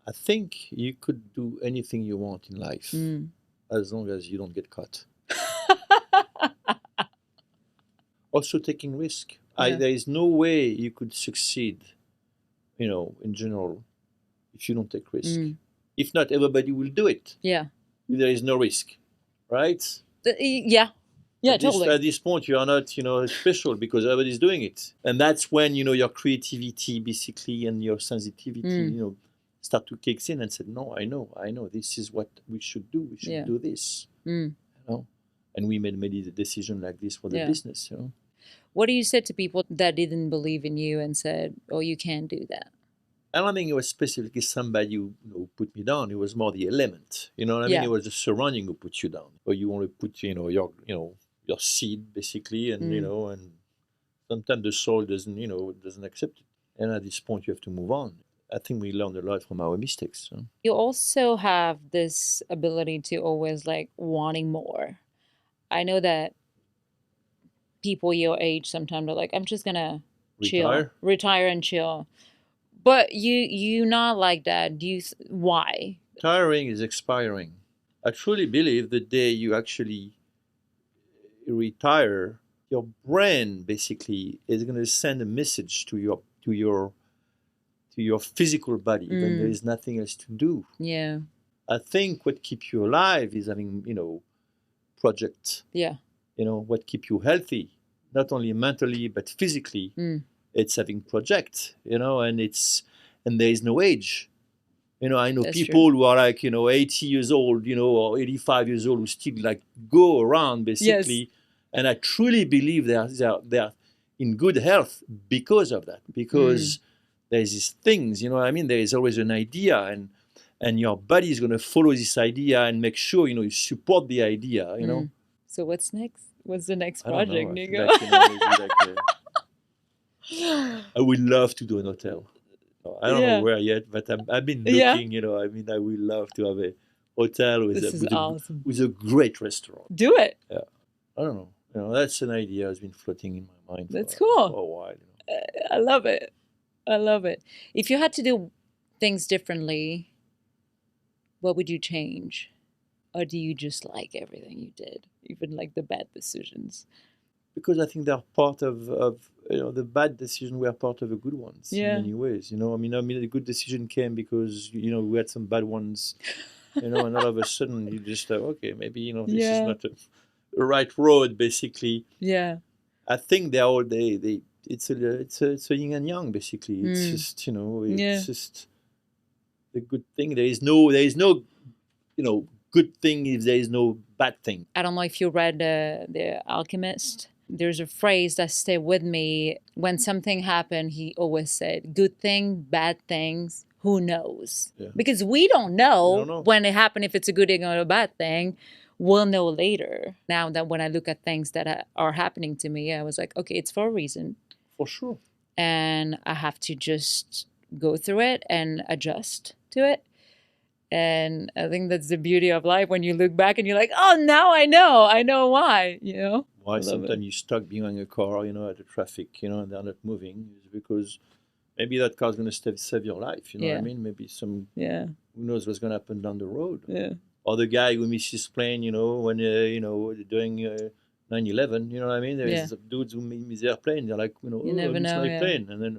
I think you could do anything you want in life Mm. as long as you don't get caught. Also, taking risk. Yeah. There is no way you could succeed, in general, if you don't take risk. Mm. If not, everybody will do it. Yeah. If there is no risk, right? Yeah. Yeah, totally. At this point, you are not, special because everybody's doing it, and that's when your creativity basically and your sensitivity, start to kick in and say, no, I know, this is what we should do. We should do this, and we made the decision like this for the business. What do you say to people that didn't believe in you and said, "Oh, you can't do that"? I don't think it was specifically somebody who put me down. It was more the element. You know what I mean? It was the surrounding who put you down, or you want to put your seed basically, and and sometimes the soil doesn't accept it, and at this point you have to move on. I think we learned a lot from our mistakes. You also have this ability to always like wanting more. I know that people your age sometimes are like, I'm just gonna retire and chill. But you not like that. Why? Tiring is expiring. I truly believe the day you actually retire, your brain basically is going to send a message to your physical body when there is nothing else to do. Yeah. I think what keeps you alive is having projects. Yeah. What keeps you healthy, not only mentally but physically. It's having projects. And there is no age. I know That's people true. who are like 80 years old, or 85 years old, who still like go around basically. Yes. And I truly believe they are in good health because of that. Because there's these things, I mean, there is always an idea, and your body is going to follow this idea and make sure you support the idea. So what's next? What's the next I don't project, know. Nico? I would love to do an hotel. I don't know where yet, but I've been looking. I mean, I would love to have a hotel with awesome. with a great restaurant. Do it. Yeah, I don't know. That's an idea that's been floating in my mind. That's for cool. a while. I love it. I love it. If you had to do things differently, what would you change? Or do you just like everything you did, even like the bad decisions? Because I think they're part of the bad decisions were part of the good ones in Yeah. many ways. I mean, the good decision came because we had some bad ones. And all of a sudden you just okay, maybe this is Yeah. not the right road. Basically, Yeah. I think they're all they it's a yin and yang. Basically, it's Mm. just Yeah. it's just the good thing. There is no good thing if there is no bad thing. I don't know if you read The Alchemist. There's a phrase that stayed with me. When something happened, he always said, good thing, bad things, who knows? Yeah. Because we don't know, We don't know. when it happened, if it's a good thing or a bad thing. We'll know later. Now that when I look at things that are happening to me, I was like, okay, it's for a reason. For sure. And I have to just go through it and adjust to it. And I think that's the beauty of life, when you look back and you're like, oh, now I know why, Why I love sometimes it. you're stuck behind a car, at the traffic, and they're not moving, is because maybe that car's going to save your life. You know what I Yeah. mean? Maybe Yeah, who knows what's going to happen down the road. yeah, Or the guy who missed his plane, when doing 9/11. You know what I mean? There's Yeah. some dudes who miss their plane. They're like, You oh, I never missed know, my yeah. plane, and then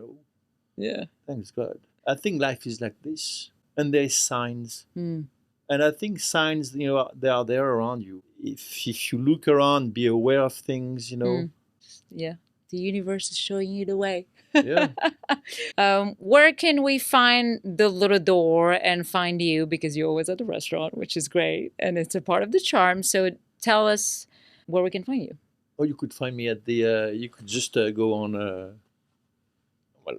yeah. thanks God. I think life is like this, and there's signs. Mm. And I think signs, they are there around you. If you look around, be aware of things, Mm. Yeah, the universe is showing you the way. Yeah. Where can we find the little door and find you? Because you're always at the restaurant, which is great, and it's a part of the charm. So tell us where we can find you. Or you could find me at the. You could just go on. Well,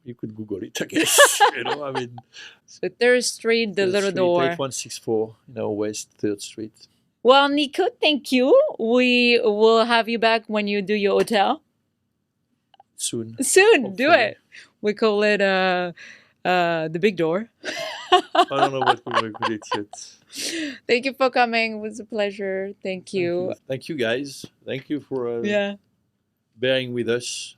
you could Google it, I guess. I mean, So 3rd Street, the 3rd little Street, door. 8164, West 3rd Street. Well, Nico, thank you. We will have you back when you do your hotel. Soon. Soon, do Hopefully. it. We call it the big door. I don't know what we're going to call it yet. Thank you for coming. It was a pleasure. Thank you. Thank you, guys. Thank you for Yeah. bearing with us.